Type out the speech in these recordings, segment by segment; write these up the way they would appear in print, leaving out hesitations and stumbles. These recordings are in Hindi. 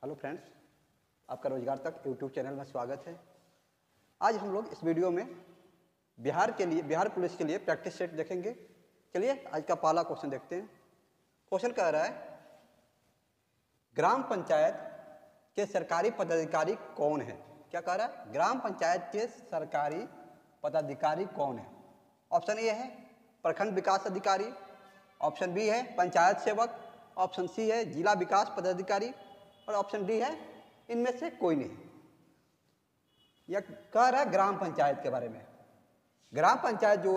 हेलो फ्रेंड्स, आपका रोजगार तक यूट्यूब चैनल में स्वागत है। आज हम लोग इस वीडियो में बिहार पुलिस के लिए प्रैक्टिस सेट देखेंगे। चलिए आज का पहला क्वेश्चन देखते हैं। क्वेश्चन कह रहा है, ग्राम पंचायत के सरकारी पदाधिकारी कौन है? क्या कह रहा है? ग्राम पंचायत के सरकारी पदाधिकारी कौन है? ऑप्शन ए है प्रखंड विकास अधिकारी, ऑप्शन बी है पंचायत सेवक, ऑप्शन सी है जिला विकास पदाधिकारी और ऑप्शन डी है इनमें से कोई नहीं। यह कह रहा है ग्राम पंचायत के बारे में। ग्राम पंचायत जो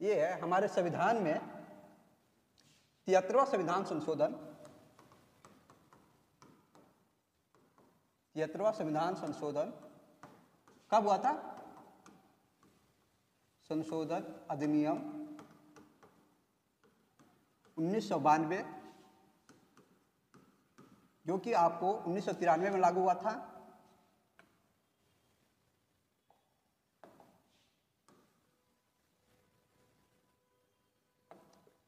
ये है, हमारे संविधान में 73वां संविधान संशोधन कब हुआ था? संशोधन अधिनियम 1992 जो कि आपको 1993 में लागू हुआ था।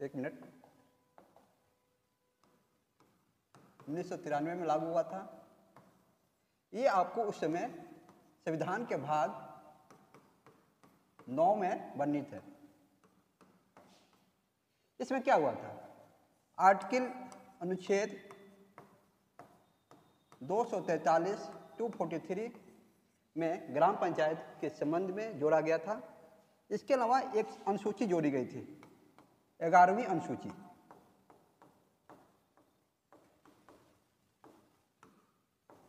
एक मिनट, 1993 में लागू हुआ था। ये आपको उस समय संविधान के भाग 9 में वर्णित है। इसमें क्या हुआ था? आर्टिकल अनुच्छेद 243 243 में ग्राम पंचायत के संबंध में जोड़ा गया था। इसके अलावा एक अनुसूची जोड़ी गई थी, 11वीं अनुसूची,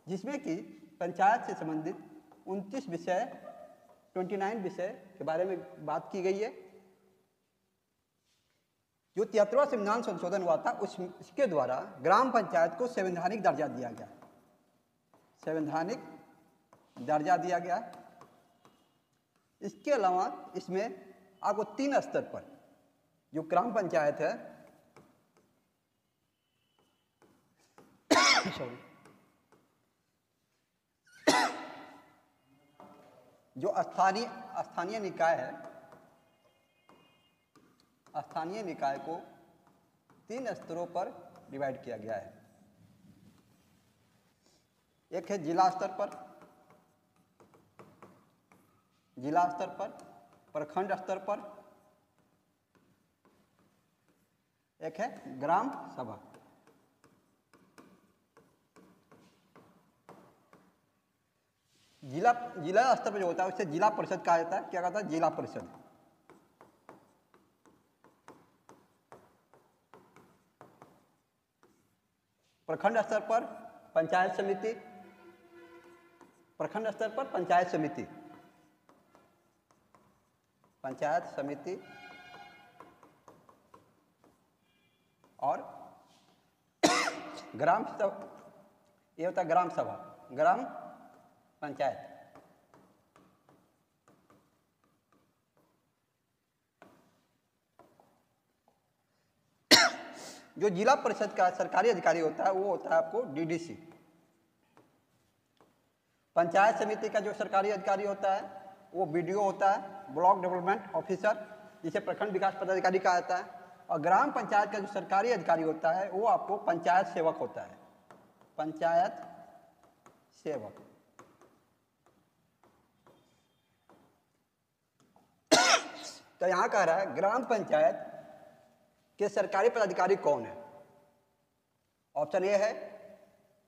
जिसमें कि पंचायत से संबंधित 29 विषय के बारे में बात की गई है। जो 73वां संविधान संशोधन हुआ था उसके द्वारा ग्राम पंचायत को संवैधानिक दर्जा दिया गया। संवैधानिक दर्जा दिया गया। इसके अलावा इसमें आपको 3 स्तर पर जो ग्राम पंचायत है जो स्थानीय निकाय है, स्थानीय निकाय को 3 स्तरों पर डिवाइड किया गया है। एक है जिला स्तर पर, प्रखंड स्तर पर, एक है ग्राम सभा। जिला स्तर पर जो होता है उसे जिला परिषद कहा जाता है। क्या कहता है? जिला परिषद। प्रखंड स्तर पर पंचायत समिति, और ग्राम सभा, ये होता है ग्राम सभा, ग्राम पंचायत। जो जिला परिषद का सरकारी अधिकारी होता है वो होता है आपको डीडीसी। पंचायत समिति का जो सरकारी अधिकारी होता है वो बीडीओ होता है, ब्लॉक डेवलपमेंट ऑफिसर, जिसे प्रखंड विकास पदाधिकारी कहा जाता है। और ग्राम पंचायत का जो सरकारी अधिकारी होता है वो आपको पंचायत सेवक होता है, पंचायत सेवक। तो यहां कह रहा है ग्राम पंचायत के सरकारी पदाधिकारी कौन है? ऑप्शन ए है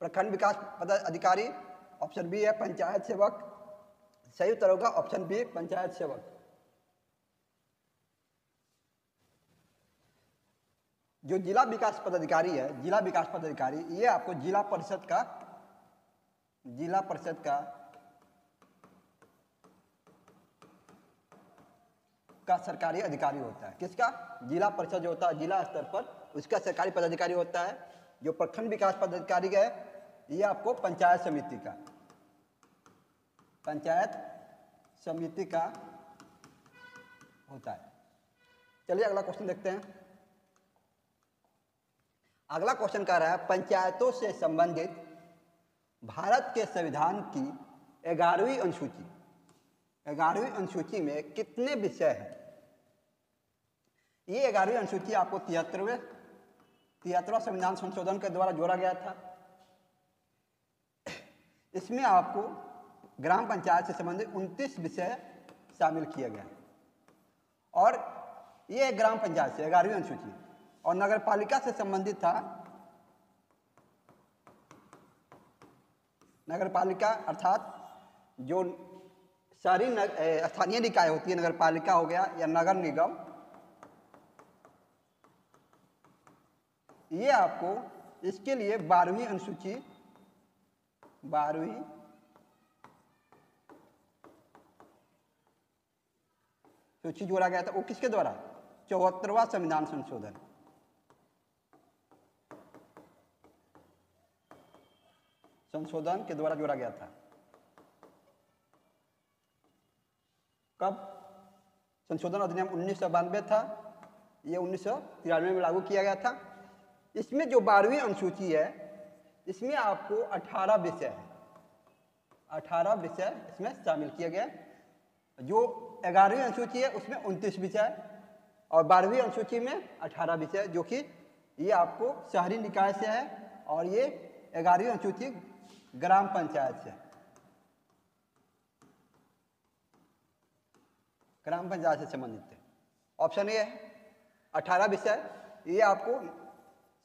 प्रखंड विकास पदाधिकारी, ऑप्शन बी है पंचायत सेवक, सही उत्तर होगा ऑप्शन बी पंचायत सेवक। जो जिला विकास पदाधिकारी है, ये आपको जिला परिषद का सरकारी अधिकारी होता है। किसका? जिला परिषद जो होता है जिला स्तर पर, उसका सरकारी पदाधिकारी होता है। जो प्रखंड विकास पदाधिकारी है ये आपको पंचायत समिति का होता है। चलिए अगला क्वेश्चन देखते हैं। अगला क्वेश्चन कह रहा है, पंचायतों से संबंधित भारत के संविधान की 11वीं अनुसूची में कितने विषय हैं? ये 11वीं अनुसूची आपको 73वां संविधान संशोधन के द्वारा जोड़ा गया था। इसमें आपको ग्राम पंचायत से संबंधित 29 विषय शामिल किया गया और ये ग्राम पंचायत से 11वीं अनुसूची और नगर पालिका से संबंधित था। नगर पालिका अर्थात जो शहरी स्थानीय निकाय होती है, नगर पालिका हो गया या नगर निगम, ये आपको इसके लिए 12वीं अनुसूची सूची जोड़ा गया था। वो किसके द्वारा? 74वां संविधान संशोधन के द्वारा जोड़ा गया था। कब? संशोधन अधिनियम 1992 था, ये 1993 में लागू किया गया था। इसमें जो 12वीं अनुसूची है इसमें आपको 18 विषय है, 18 विषय इसमें शामिल किया गया। जो 11वीं अनुसूची है उसमें 29 विषय और 12वीं अनुसूची में 18 विषय, जो कि ये आपको शहरी निकाय से है और ये 11वीं अनुसूची ग्राम पंचायत से, ग्राम पंचायत से संबंधित है। ऑप्शन ए है 18 विषय, ये आपको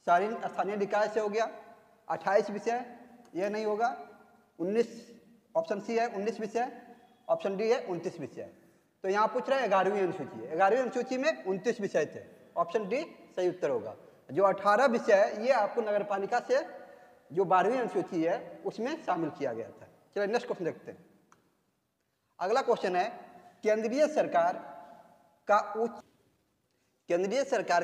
शहरी स्थानीय निकाय से हो गया। 28 विषय ये नहीं होगा। 19, ऑप्शन सी है 19 विषय, ऑप्शन डी है 29 विषय। तो यहाँ पूछ रहा है 11वीं अनुसूची है, 11वीं अनुसूची में 29 विषय थे, ऑप्शन डी सही उत्तर होगा। जो 18 विषय है ये आपको नगर पालिका से जो 12वीं अनुसूची है उसमें शामिल किया गया था। चलिए नेक्स्ट क्वेश्चन देखते हैं। अगला क्वेश्चन है केंद्रीय सरकार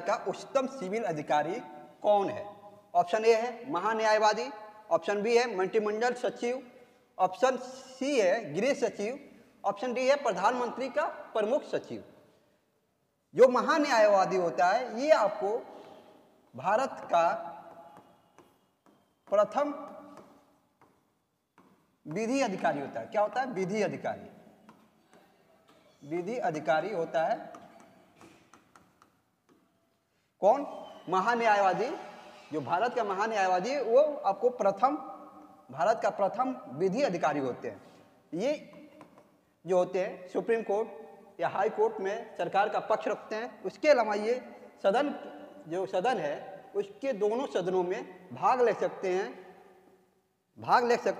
का उच्चतम सिविल अधिकारी कौन है? ऑप्शन ए है महान्यायवादी, ऑप्शन बी है मंत्रिमंडल सचिव, ऑप्शन सी है गृह सचिव, ऑप्शन डी है प्रधानमंत्री का प्रमुख सचिव। जो महान्यायवादी होता है ये आपको भारत का प्रथम विधि अधिकारी होता है। क्या होता है? विधि अधिकारी। विधि अधिकारी होता है कौन? महान्यायवादी। जो भारत का महान्यायवादी है वो आपको भारत का प्रथम विधि अधिकारी होते हैं। ये जो होते हैं सुप्रीम कोर्ट या हाई कोर्ट में सरकार का पक्ष रखते हैं। उसके अलावा ये जो सदन है उसके दोनों सदनों में भाग ले सकते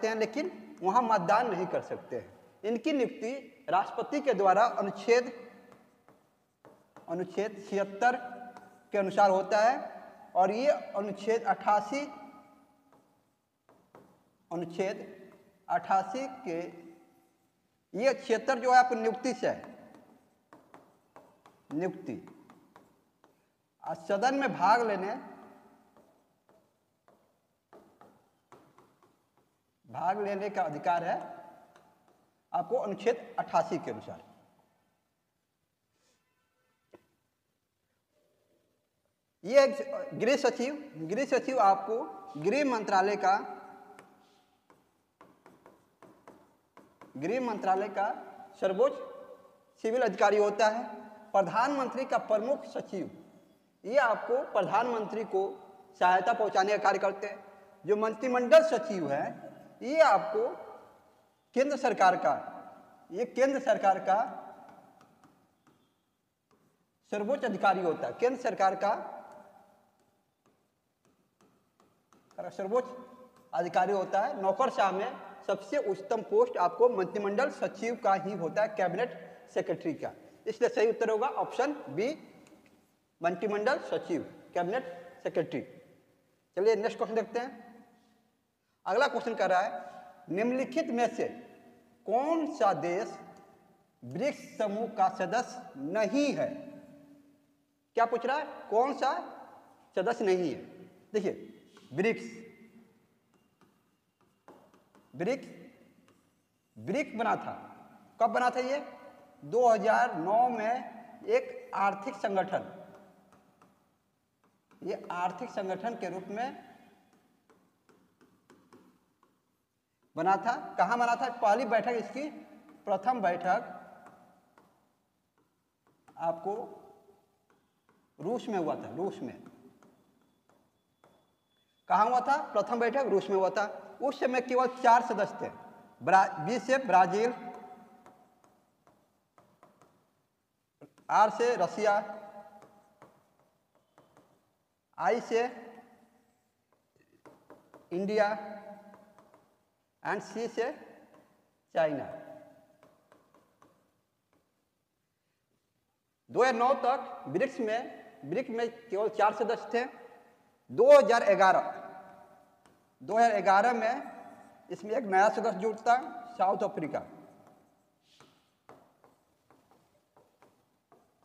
हैं, लेकिन वहाँ मतदान नहीं कर सकते हैं। इनकी नियुक्ति राष्ट्रपति के द्वारा अनुच्छेद 76 के अनुसार होता है और ये अनुच्छेद 88 के ये 76 जो है आपको नियुक्ति से है, नियुक्ति। सदन में भाग लेने का अधिकार है आपको अनुच्छेद 88 के अनुसार। ये गृह सचिव आपको गृह मंत्रालय का सर्वोच्च सिविल अधिकारी होता है। प्रधानमंत्री का प्रमुख सचिव ये आपको प्रधानमंत्री को सहायता पहुंचाने का कार्य करते हैं। जो मंत्रिमंडल सचिव है ये आपको केंद्र सरकार का सर्वोच्च अधिकारी होता है। केंद्र सरकार का सर्वोच्च अधिकारी होता है। नौकरशाह में सबसे उच्चतम पोस्ट आपको मंत्रिमंडल सचिव का ही होता है, कैबिनेट सेक्रेटरी का। इसलिए सही उत्तर होगा ऑप्शन बी, मंत्रिमंडल सचिव, कैबिनेट सेक्रेटरी। चलिए नेक्स्ट क्वेश्चन देखते हैं। अगला क्वेश्चन कर रहा है निम्नलिखित में से कौन सा देश ब्रिक्स समूह का सदस्य नहीं है? क्या पूछ रहा है? कौन सा सदस्य नहीं है? देखिए ब्रिक्स बना था। कब बना था ये? 2009 में एक आर्थिक संगठन, ये आर्थिक संगठन के रूप में बना था। कहाँ बना था? पहली बैठक इसकी, प्रथम बैठक आपको रूस में हुआ था, रूस में। कहाँ हुआ था? प्रथम बैठक रूस में हुआ था। उस समय केवल 4 सदस्य थे। बी से ब्राजील, आर से रसिया, आई से इंडिया एंड सी से चाइना। 2009 तक ब्रिक्स में केवल 4 सदस्य थे। 2011 में इसमें एक नया सदस्य जुड़ता, साउथ अफ्रीका।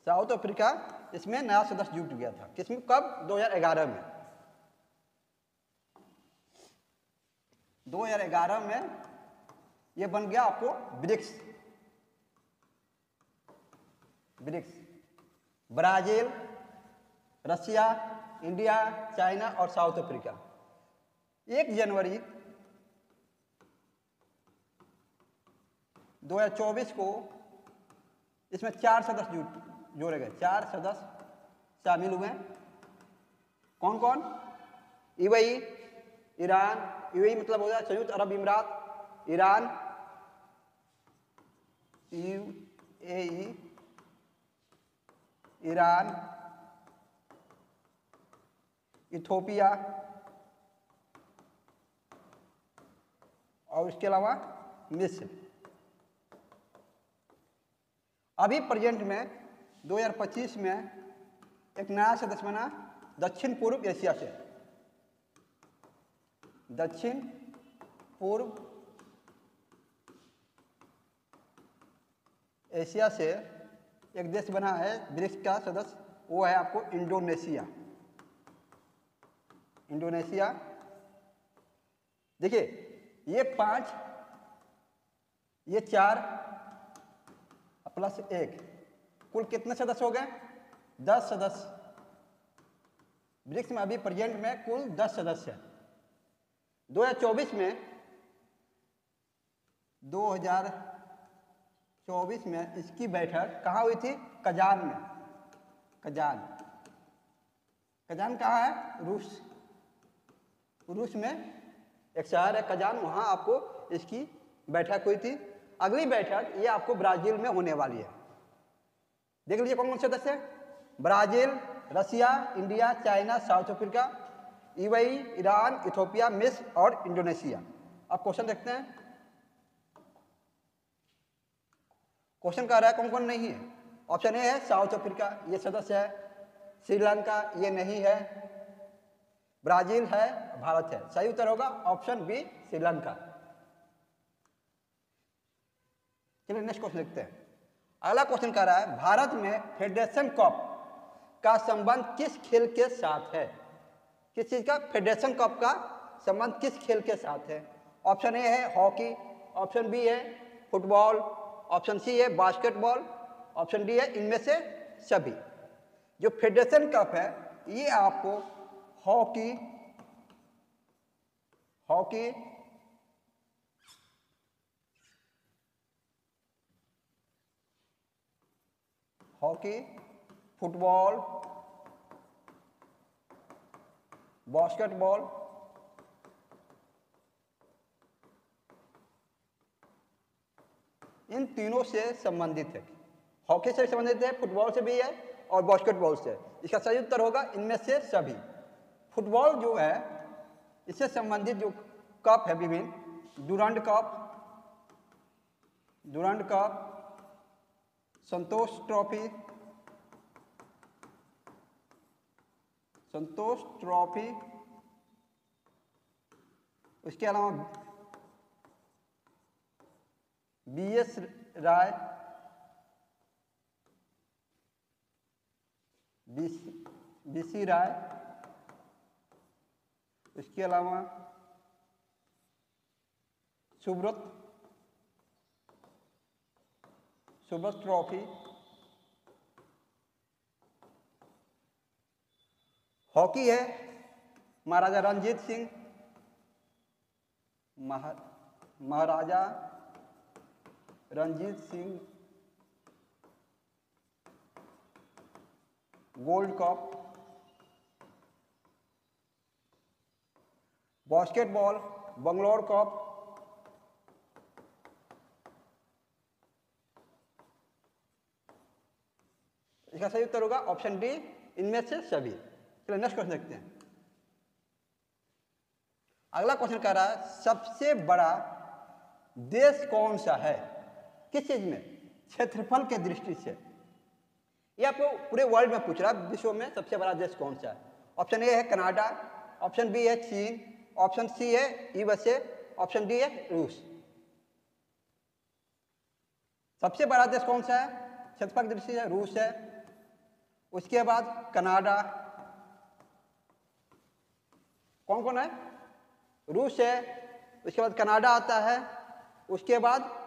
साउथ अफ्रीका इसमें नया सदस्य जुट गया था। किसमें? कब? 2011 में। 2011 में ये बन गया आपको BRICS. Brazil, Russia, India, China और साउथ अफ्रीका। 1 जनवरी 2024 को इसमें 4 सदस्य जोड़े गए। 4 सदस्य शामिल हुए। कौन कौन? यूएई, ईरान, यूएई मतलब हो गया संयुक्त अरब अमीरात, ईरान, यूएई, ईरान, इथोपिया और इसके अलावा मिस्र। अभी प्रेजेंट में 2025 में एक नया सदस्य बना दक्षिण पूर्व एशिया से। दक्षिण पूर्व एशिया से एक देश बना है ब्रिक्स का सदस्य, वो है आपको इंडोनेशिया। देखिए ये 5, ये 4 प्लस 1, कुल कितने सदस्य हो गए? 10 सदस्य। ब्रिक्स में अभी प्रेजेंट में कुल 10 सदस्य हैं। 2024 में इसकी बैठक कहाँ हुई थी? कजान में। कजान कहाँ है? रूस में एक शहर है कजान, वहाँ आपको इसकी बैठक हुई थी। अगली बैठक ये आपको ब्राजील में होने वाली है। देख लीजिए कौन कौन से सदस्य हैं? Brazil, Russia, India, China, South Africa, UAE, Iran, Ethiopia, मिस्र और इंडोनेशिया। अब क्वेश्चन देखते हैं। क्वेश्चन कह रहा है कौन कौन नहीं है। ऑप्शन ए है साउथ अफ्रीका, ये सदस्य है। श्रीलंका ये नहीं है। ब्राजील है, भारत है। सही उत्तर होगा ऑप्शन बी, श्रीलंका। चलिए नेक्स्ट क्वेश्चन देखते हैं। अगला क्वेश्चन कह रहा है भारत में फेडरेशन कप का संबंध किस खेल के साथ है? किस चीज का? फेडरेशन कप का संबंध किस खेल के साथ है? ऑप्शन ए है हॉकी, ऑप्शन बी है फुटबॉल, ऑप्शन सी है बास्केटबॉल, ऑप्शन डी है इनमें से सभी। जो फेडरेशन कप है ये आपको हॉकी, फुटबॉल, बास्केटबॉल, इन तीनों से संबंधित है। हॉकी से संबंधित है, फुटबॉल से भी है और बास्केटबॉल से। इसका सही उत्तर होगा इनमें से सभी। फुटबॉल जो है इससे संबंधित जो कप है विभिन्न, डुरंड कप, संतोष ट्रॉफी, उसके अलावा बीएस राय, बीसी राय, इसके अलावा सुब्रत ट्रॉफी, हॉकी है Maharaja Ranjit Singh, Maharaja Ranjit Singh gold cup, basketball, Bangalore cup, इसका सही उत्तर होगा ऑप्शन डी, इनमें से सभी। चलिए नेक्स्ट क्वेश्चन देखते हैं। अगला क्वेश्चन कह रहा है सबसे बड़ा देश कौन सा है? किस चीज में? क्षेत्रफल के दृष्टि से। ये आपको पूरे वर्ल्ड में पूछ रहा है, विश्व में सबसे बड़ा देश कौन सा है? ऑप्शन ए है कनाडा, ऑप्शन बी है चीन, ऑप्शन सी है यूएसए, ऑप्शन डी है रूस। सबसे बड़ा देश कौन सा है? क्षेत्रफल की दृष्टि से रूस है, उसके बाद कनाडा, कौन कौन है? रूस है, उसके बाद कनाडा आता है, उसके बाद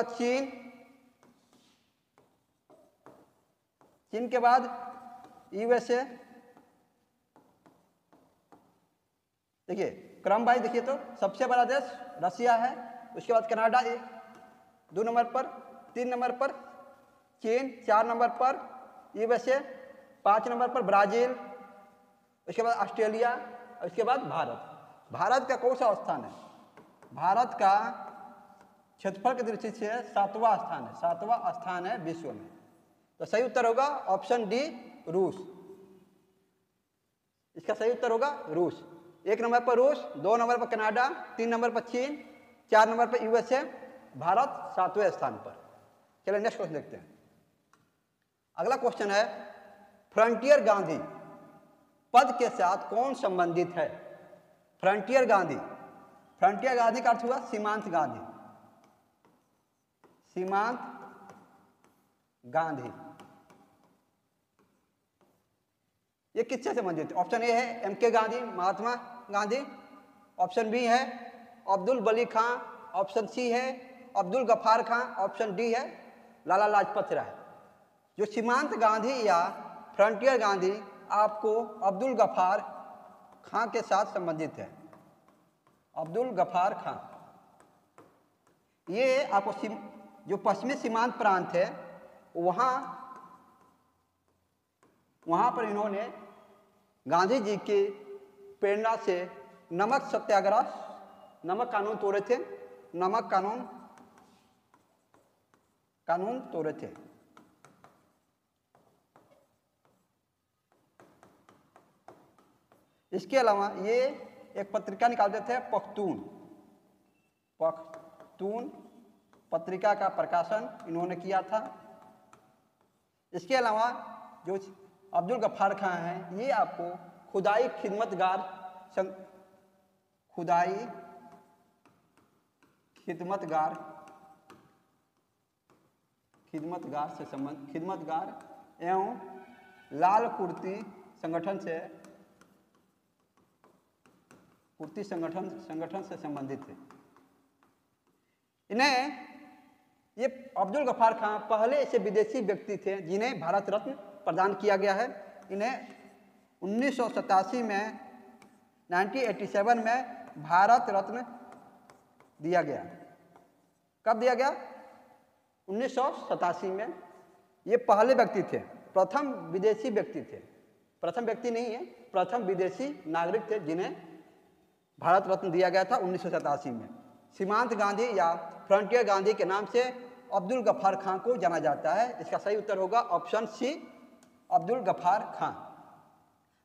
चीन, चीन के बाद यूएसए। देखिए क्रम वाइज देखिए तो सबसे बड़ा देश रसिया है, उसके बाद कनाडा 2 नंबर पर, 3 नंबर पर चीन, 4 नंबर पर यूएसए, 5 नंबर पर ब्राजील, उसके बाद ऑस्ट्रेलिया, उसके बाद भारत। भारत का कौन सा स्थान है? भारत का क्षेत्रफल की दृष्टि से 7वां स्थान है, 7वां स्थान है विश्व में। तो सही उत्तर होगा ऑप्शन डी, रूस। इसका सही उत्तर होगा रूस। 1 नंबर पर रूस, 2 नंबर पर कनाडा, 3 नंबर पर चीन, 4 नंबर पर यूएसए, भारत 7वें स्थान पर। चलिए नेक्स्ट क्वेश्चन देखते हैं। अगला क्वेश्चन है फ्रंटियर गांधी पद के साथ कौन संबंधित है? फ्रंटियर गांधी, फ्रंटियर गांधी का अर्थ हुआ सीमांत गांधी, सीमांत गांधी। ये किससे संबंधित है? ऑप्शन ए है MK Gandhi, Mahatma Gandhi, option B है अब्दुल वली खां, ऑप्शन सी है अब्दुल गफ्फार खां, ऑप्शन डी है लाला लाजपत राय। जो सीमांत गांधी या फ्रंटियर गांधी आपको अब्दुल गफ्फार खां के साथ संबंधित है। अब्दुल गफ्फार खां ये आपको जो पश्चिमी सीमांत प्रांत है वहां पर इन्होंने गांधी जी की प्रेरणा से नमक सत्याग्रह, नमक कानून तोड़े थे, नमक कानून तोड़े थे। इसके अलावा ये एक पत्रिका निकालते थे पख्तून पत्रिका का प्रकाशन इन्होंने किया था। इसके अलावा जो अब्दुल गफ्फार खां हैं ये आपको खुदाई खिदमतगार से संबंध, खिदमतगार एवं लाल कुर्ती संगठन से संबंधित है। इन्हें ये अब्दुल गफ्फार खां पहले ऐसे विदेशी व्यक्ति थे जिन्हें भारत रत्न प्रदान किया गया है। इन्हें 1987 में 1987 में भारत रत्न दिया गया। कब दिया गया? 1987 में। ये पहले व्यक्ति थे, प्रथम विदेशी व्यक्ति थे, प्रथम व्यक्ति नहीं है, प्रथम विदेशी नागरिक थे जिन्हें भारत रत्न दिया गया था 1987 में। सीमांत गांधी या फ्रंटियर गांधी के नाम से अब्दुल गफ्फार खां को जाना जाता है। इसका सही उत्तर होगा ऑप्शन सी, अब्दुल गफ्फार खां।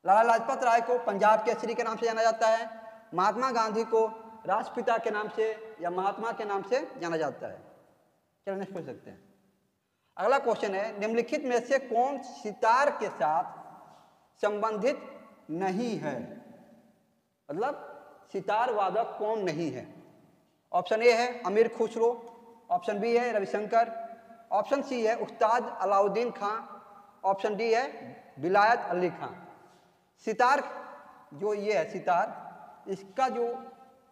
लाला लाजपत राय को पंजाब केसरी के नाम से जाना जाता है। महात्मा गांधी को राष्ट्रपिता के नाम से या महात्मा के नाम से जाना जाता है। चलिए नेक्स्ट पूछ सकते हैं। अगला क्वेश्चन है निम्नलिखित में से कौन सितार के साथ संबंधित नहीं है? मतलब सितार वादक कौन नहीं है? ऑप्शन ए है अमीर खुसरो, ऑप्शन बी है रविशंकर, ऑप्शन सी है उस्ताद अलाउद्दीन खां, ऑप्शन डी है विलायत अली खां। सितार जो ये है सितार, इसका जो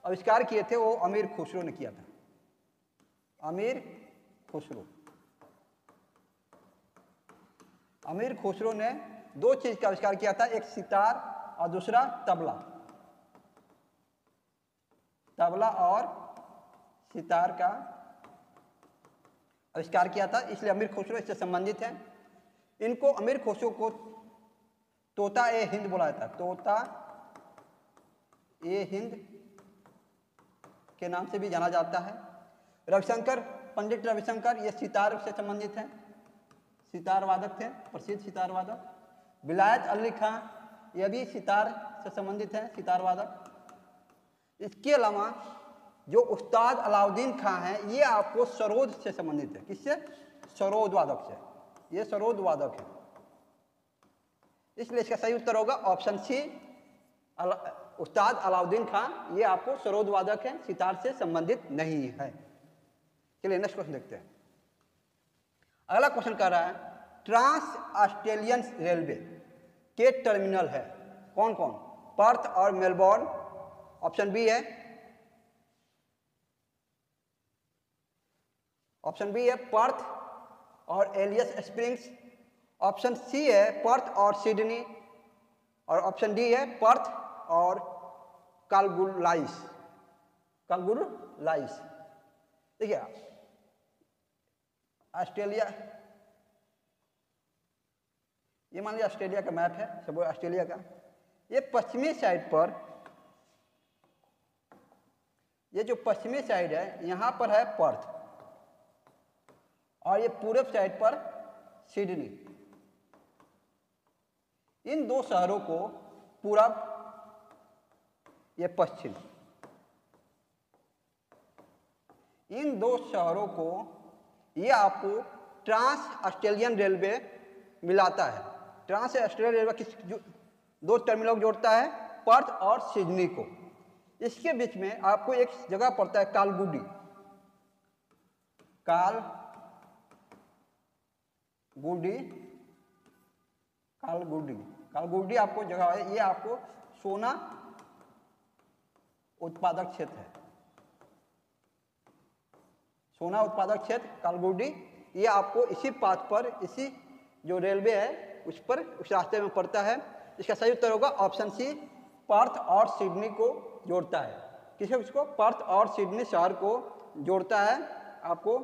आविष्कार किए थे वो अमीर खुसरो ने किया था। अमीर खुसरो ने 2 चीज का आविष्कार किया था, एक सितार और दूसरा तबला। तबला और सितार का आविष्कार किया था, इसलिए अमीर खुसरो इससे संबंधित है। इनको अमीर खुसरो को तोता ए हिंद बोला जाता है, तोता ए हिंद के नाम से भी जाना जाता है। रविशंकर, पंडित रविशंकर, ये सितार से संबंधित हैं, सितार वादक थे, प्रसिद्ध सितार वादक। विलायत अली खां, ये भी सितार से संबंधित हैं, सितार वादक। इसके अलावा जो उस्ताद अलाउद्दीन खां हैं, ये आपको सरोद से संबंधित है। किससे? सरोद वादक से, ये सरोद वादक है। इसलिए इसका सही उत्तर होगा ऑप्शन सी, उस्ताद अलाउद्दीन खां, ये आपको सरोद वादक है, सितार से संबंधित नहीं है। चलिए नेक्स्ट क्वेश्चन देखते हैं। अगला क्वेश्चन कर रहा है ट्रांस ऑस्ट्रेलियन रेलवे के टर्मिनल है कौन कौन? पर्थ और मेलबोर्न, ऑप्शन बी है, ऑप्शन बी है पर्थ और एलियस स्प्रिंग्स, ऑप्शन सी है पर्थ और सिडनी, और ऑप्शन डी है पर्थ और कालगुलाइस, कालगुलाइस। देखिए ऑस्ट्रेलिया, ये मान लीजिए ऑस्ट्रेलिया का मैप है, सब ऑस्ट्रेलिया का। ये पश्चिमी साइड पर, ये जो पश्चिमी साइड है यहाँ पर है पर्थ, और ये पूरब साइड पर सिडनी। इन दो शहरों को पूरब, ये पश्चिम, इन दो शहरों को ये आपको ट्रांस ऑस्ट्रेलियन रेलवे मिलाता है। ट्रांस ऑस्ट्रेलियन रेलवे किस दो टर्मिनल को जोड़ता है? पर्थ और सिडनी को। इसके बीच में आपको एक जगह पड़ता है कालगुडी, कालगुडी आपको जगह है। ये आपको सोना उत्पादक क्षेत्र है, सोना उत्पादक क्षेत्र कालगुडी। ये आपको इसी पाथ पर, इसी जो रेलवे है उस पर, उस रास्ते में पड़ता है। इसका सही उत्तर होगा ऑप्शन सी, पर्थ और सिडनी को जोड़ता है। किसे? उसको पर्थ और सिडनी शहर को जोड़ता है। आपको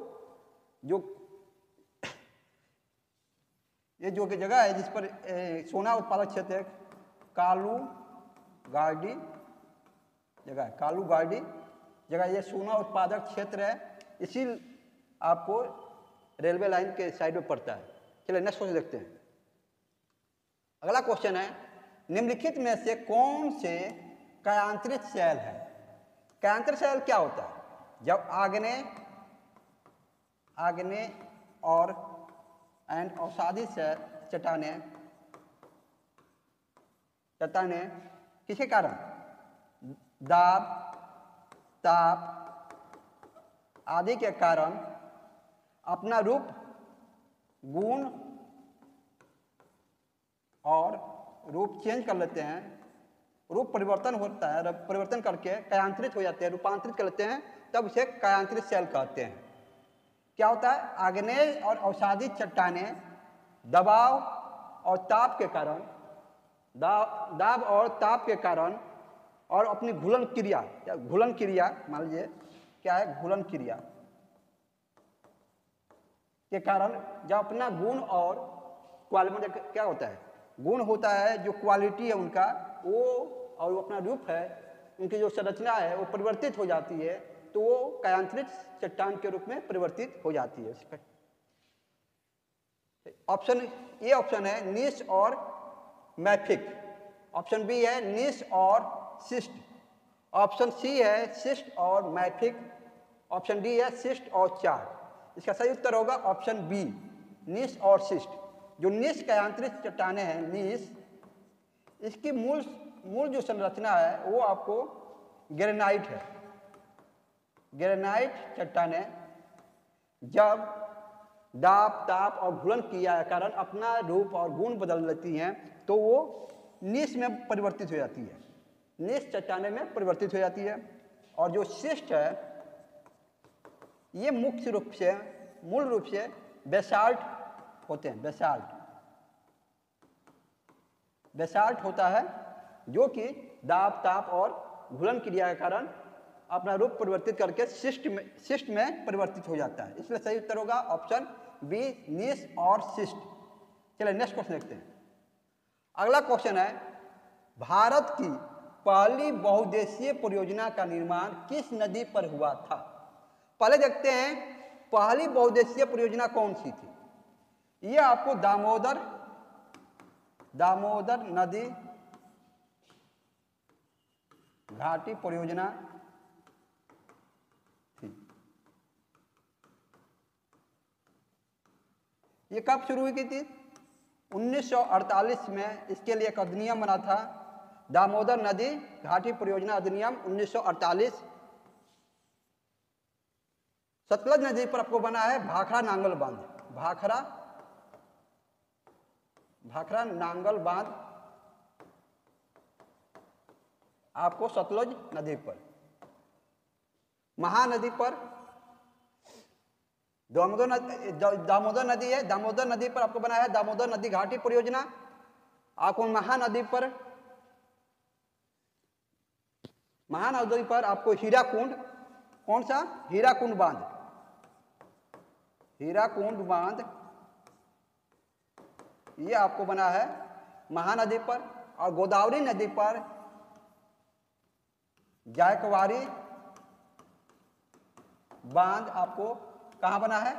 जो ये जो कि जगह है जिस पर सोना उत्पादक क्षेत्र है, कालूगार्डी जगह है, कालूगार्डी जगह, ये सोना उत्पादक क्षेत्र है। इसी आपको रेलवे लाइन के साइड में पड़ता है। चलिए नेक्स्ट क्वेश्चन देखते हैं। अगला क्वेश्चन है निम्नलिखित में से कौन से कायांतरित शैल है? कायांतरित शैल क्या होता है? जब आग्नेय और अवसादी चट्टानें किसके कारण? दाब, ताप आदि के कारण अपना रूप, गुण और रूप चेंज कर लेते हैं, रूप परिवर्तन होता है, परिवर्तन करके कायांतरित हो जाते हैं, रूपांतरित कर लेते हैं, तब उसे कायांतरित शैल कहते हैं। क्या होता है? आग्नेय और अवसादी चट्टानें दबाव और ताप के कारण, दाब और ताप के कारण और अपनी घुलन क्रिया मान लीजिए क्या है, घुलन क्रिया के कारण जब अपना गुण और क्वालिटी, क्या होता है? गुण होता है, जो क्वालिटी है उनका, वो और वो अपना रूप है, उनकी जो संरचना है वो परिवर्तित हो जाती है, तो वो कायांतरित चट्टान के रूप में परिवर्तित हो जाती है। ऑप्शन ए ऑप्शन है नीस और मैफिक, ऑप्शन बी है नीस और सिस्ट, ऑप्शन सी है सिस्ट और मैफिक, ऑप्शन डी है सिस्ट और चार। इसका सही उत्तर होगा ऑप्शन बी, नीस और सिस्ट। जो नीस कायांतरित चट्टानें हैं, नीस, इसकी मूल जो संरचना है वो आपको ग्रेनाइट है। ग्रेनाइट चट्टानें जब दाब, ताप और घुलन क्रिया के कारण अपना रूप और गुण बदल लेती हैं, तो वो नीस में परिवर्तित हो जाती है, नीस चट्टानें में परिवर्तित हो जाती है। और जो शिष्ट है, ये मुख्य रूप से, मूल रूप से बेसाल्ट होते हैं। बेसाल्ट होता है जो कि दाब, ताप और घुलन क्रिया के कारण अपना रूप परिवर्तित करके शिष्ट में परिवर्तित हो जाता है। इसलिए सही उत्तर होगा ऑप्शन बी, नीस और शिष्ट। चलिए नेक्स्ट क्वेश्चन देखते हैं। अगला क्वेश्चन है, भारत की पहली बहुउद्देशीय परियोजना का निर्माण किस नदी पर हुआ था? पहले देखते हैं पहली बहुउद्देशीय परियोजना कौन सी थी। ये आपको दामोदर नदी घाटी परियोजना थी। ये कब शुरू हुई थी? 1948 में इसके लिए एक अधिनियम बना था, दामोदर नदी घाटी परियोजना अधिनियम 1948। सतलज नदी पर आपको बना है भाखड़ा नांगल बांध, भाखड़ा नांगल बांध आपको सतलज नदी पर। महानदी पर दामोदर नदी है, दामोदर नदी पर आपको बना है दामोदर नदी घाटी परियोजना। आपको महानदी पर आपको हीराकुंड, कौन सा? हीराकुंड बांध ये आपको बना है महानदी पर। और गोदावरी नदी पर जायकवाड़ी बांध आपको कहां बना है?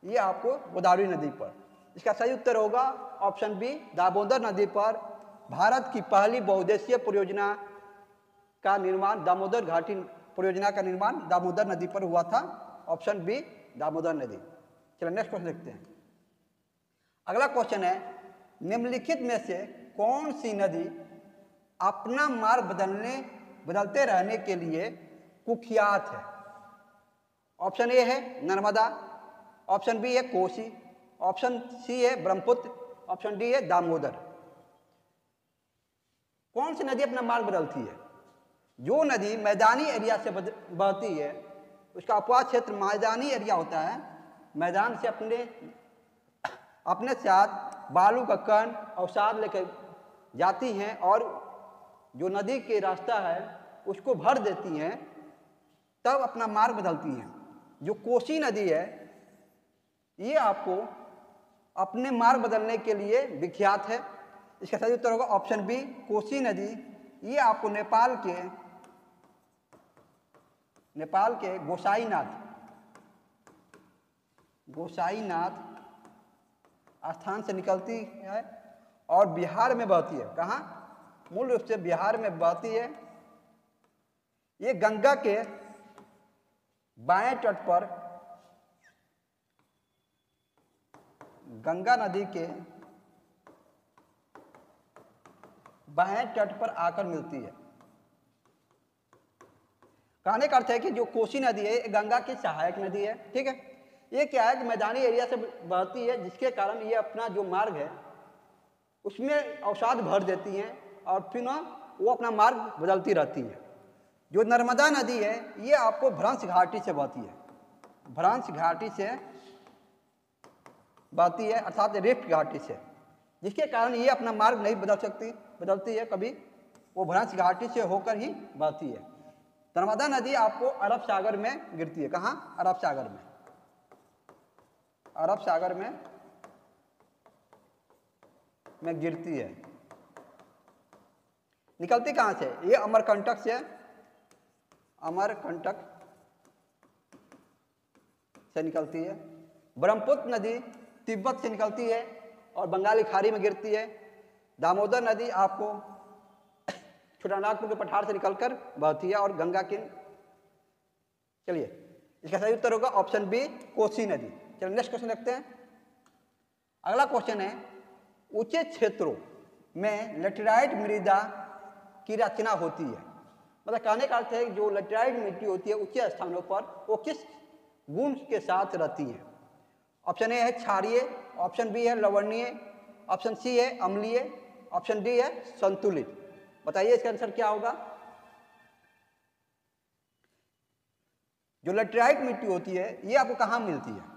ये आपको गोदावरी नदी पर। इसका सही उत्तर होगा ऑप्शन बी, दामोदर नदी पर भारत की पहली बहुउद्देशीय परियोजना का निर्माण, दामोदर घाटी परियोजना का निर्माण दामोदर नदी पर हुआ था। ऑप्शन बी, दामोदर नदी। चलिए नेक्स्ट क्वेश्चन देखते हैं। अगला क्वेश्चन है, निम्नलिखित में से कौन सी नदी अपना मार्ग बदलते रहने के लिए कुख्यात है? ऑप्शन ए है नर्मदा, ऑप्शन बी है कोसी, ऑप्शन सी है ब्रह्मपुत्र, ऑप्शन डी है दामोदर। कौन सी नदी अपना मार्ग बदलती है? जो नदी मैदानी एरिया से बहती है, उसका अपवाद क्षेत्र मैदानी एरिया होता है। मैदान से अपने साथ बालू का कण अवसाद लेकर जाती हैं और जो नदी के रास्ता है उसको भर देती हैं, तब अपना मार्ग बदलती हैं। जो कोसी नदी है ये आपको अपने मार्ग बदलने के लिए विख्यात है। इसका सही उत्तर होगा ऑप्शन बी, कोसी नदी। ये आपको नेपाल के गोसाईनाथ स्थान से निकलती है और बिहार में बहती है। कहाँ? मूल रूप से बिहार में बहती है। ये गंगा के बाएं तट पर, गंगा नदी के बाएं तट पर आकर मिलती है। कहने का अर्थ है कि जो कोसी नदी है ये गंगा की सहायक नदी है। ठीक है, ये क्या है कि मैदानी एरिया से बहती है, जिसके कारण ये अपना जो मार्ग है उसमें अवसाद भर देती हैं और फिर वो अपना मार्ग बदलती रहती है। जो नर्मदा नदी है ये आपको भ्रंश घाटी से बहती है, अर्थात रिफ्ट घाटी से, जिसके कारण ये अपना मार्ग नहीं बदलती है कभी, वो भ्रंश घाटी से होकर ही बहती है। नर्मदा नदी आपको अरब सागर में गिरती है। कहाँ? अरब सागर में गिरती है। निकलती कहाँ से? ये अमरकंटक से निकलती है। ब्रह्मपुत्र नदी तिब्बत से निकलती है और बंगाली खाड़ी में गिरती है। दामोदर नदी आपको छोटानागपुर के पठार से निकलकर बहती है और गंगा के। चलिए इसका सही उत्तर होगा ऑप्शन बी, कोसी नदी। चलिए नेक्स्ट क्वेश्चन देखते हैं। अगला क्वेश्चन है, ऊंचे क्षेत्रों में लेटेराइट मृदा की रचना होती है। मतलब कहने का अर्थ है जो लेटेराइट मिट्टी होती है ऊंचे स्थानों पर वो किस गुण के साथ रहती है? ऑप्शन ए है क्षारीय, ऑप्शन बी है लवणीय, ऑप्शन सी है अम्लीय, ऑप्शन डी है संतुलित। बताइए इसका आंसर क्या होगा? जो लेटेराइट मिट्टी होती है ये आपको कहाँ मिलती है?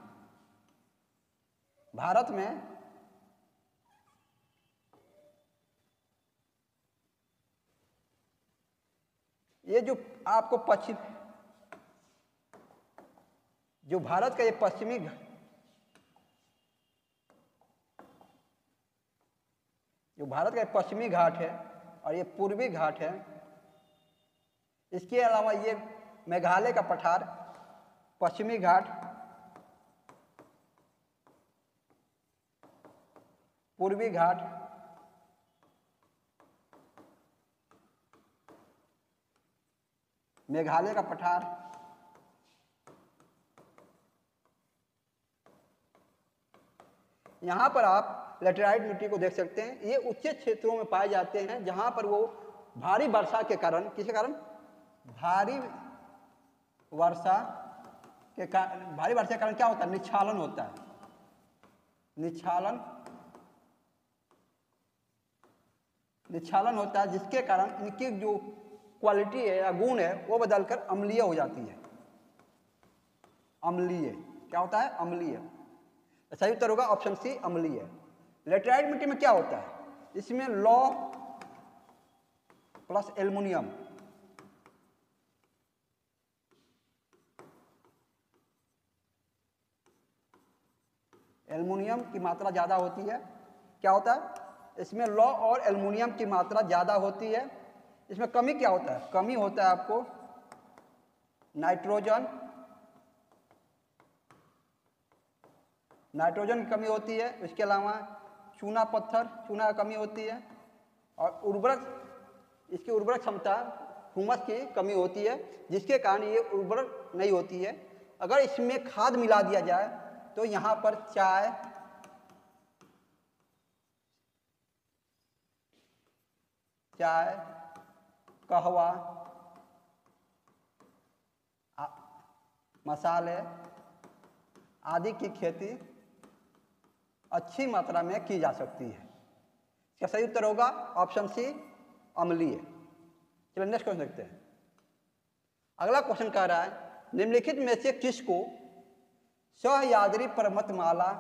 भारत में ये जो आपको जो भारत का ये पश्चिमी जो भारत का पश्चिमी घाट है और ये पूर्वी घाट है। इसके अलावा ये मेघालय का पठार, पश्चिमी घाट, पूर्वी घाट, मेघालय का पठार, यहाँ पर आप लेटेराइट मिट्टी को देख सकते हैं। ये उच्च क्षेत्रों में पाए जाते हैं जहाँ पर वो भारी वर्षा के कारण, किसके कारण? भारी वर्षा के कारण क्या होता है? निच्छालन होता है। निच्छालन होता है, जिसके कारण इनकी जो क्वालिटी है या गुण है वो बदलकर अम्लीय हो जाती है। अम्लीय क्या होता है? अम्लीय। सही उत्तर होगा ऑप्शन सी, अम्लीय। लेटेराइट मिट्टी में क्या होता है? इसमें लौ प्लस एल्युमिनियम, एल्युमिनियम की मात्रा ज्यादा होती है। क्या होता है? इसमें लौ और एल्युमिनियम की मात्रा ज्यादा होती है। इसमें कमी क्या होता है? कमी होता है आपको नाइट्रोजन की कमी होती है। इसके अलावा चूना की कमी होती है और इसकी उर्वरक क्षमता, हुमस की कमी होती है, जिसके कारण ये उर्वरक नहीं होती है। अगर इसमें खाद मिला दिया जाए तो यहाँ पर चाय, कहवा, मसाले आदि की खेती अच्छी मात्रा में की जा सकती है। इसका सही उत्तर होगा ऑप्शन सी, अम्लीय। चलिए नेक्स्ट क्वेश्चन देखते हैं। अगला क्वेश्चन कह रहा है निम्नलिखित में से किसको सह्याद्री पर्वतमाला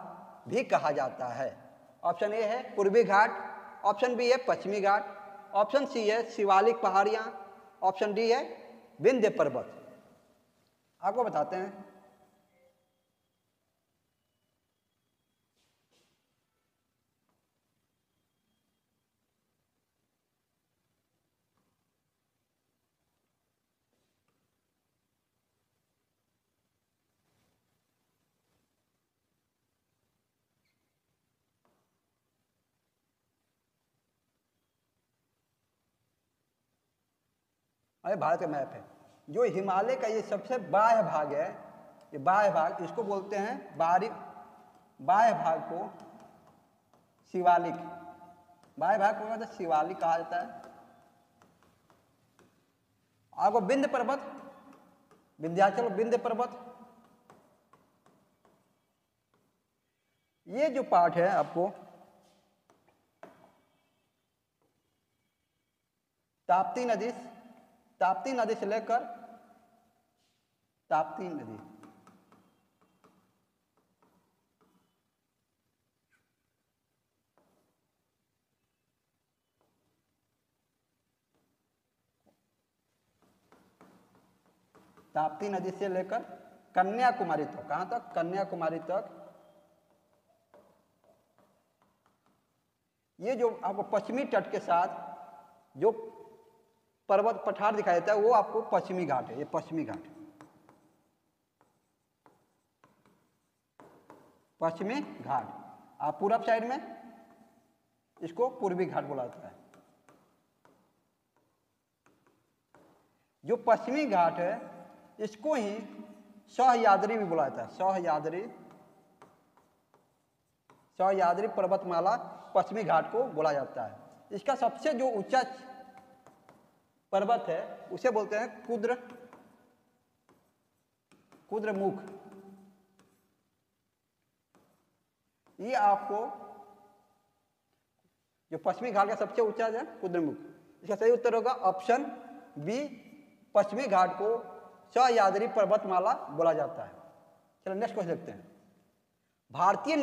भी कहा जाता है? ऑप्शन ए है पूर्वी घाट, ऑप्शन बी है पश्चिमी घाट, ऑप्शन सी है शिवालिक पहाड़ियां, ऑप्शन डी है विंध्य पर्वत। आपको बताते हैं। भारत का मैप है। जो हिमालय का ये सबसे बाह्य भाग है, ये बाह्य भाग, इसको बोलते हैं बाह्य भाग को शिवालिक। बाह्य भाग को मतलब शिवालिक कहा जाता है। आपको विंध्य पर्वत, विंध्याचल विंध्य पर्वत, ये जो पार्ट है आपको ताप्ती नदी से लेकर ताप्ती नदी, ताप्ती नदी से लेकर कन्याकुमारी तक। कहां तक? कन्याकुमारी तक। ये जो आपको पश्चिमी तट के साथ जो पर्वत पठार दिखाई देता है वो आपको पश्चिमी घाट है। ये पश्चिमी घाट, पश्चिमी घाट। आप पूरब साइड में इसको पूर्वी घाट बोला जाता है। जो पश्चिमी घाट है इसको ही सह्याद्री भी बोला जाता है। सह्याद्री पर्वतमाला पश्चिमी घाट को बोला जाता है। इसका सबसे जो ऊंचा पर्वत है उसे बोलते हैं कुद्रमुख। ये आपको जो पश्चिमी घाट का सबसे ऊंचा है कुद्रमुख। इसका सही उत्तर होगा ऑप्शन बी, पश्चिमी घाट को सह्याद्री पर्वतमाला बोला जाता है। चलो नेक्स्ट क्वेश्चन देखते हैं। भारतीय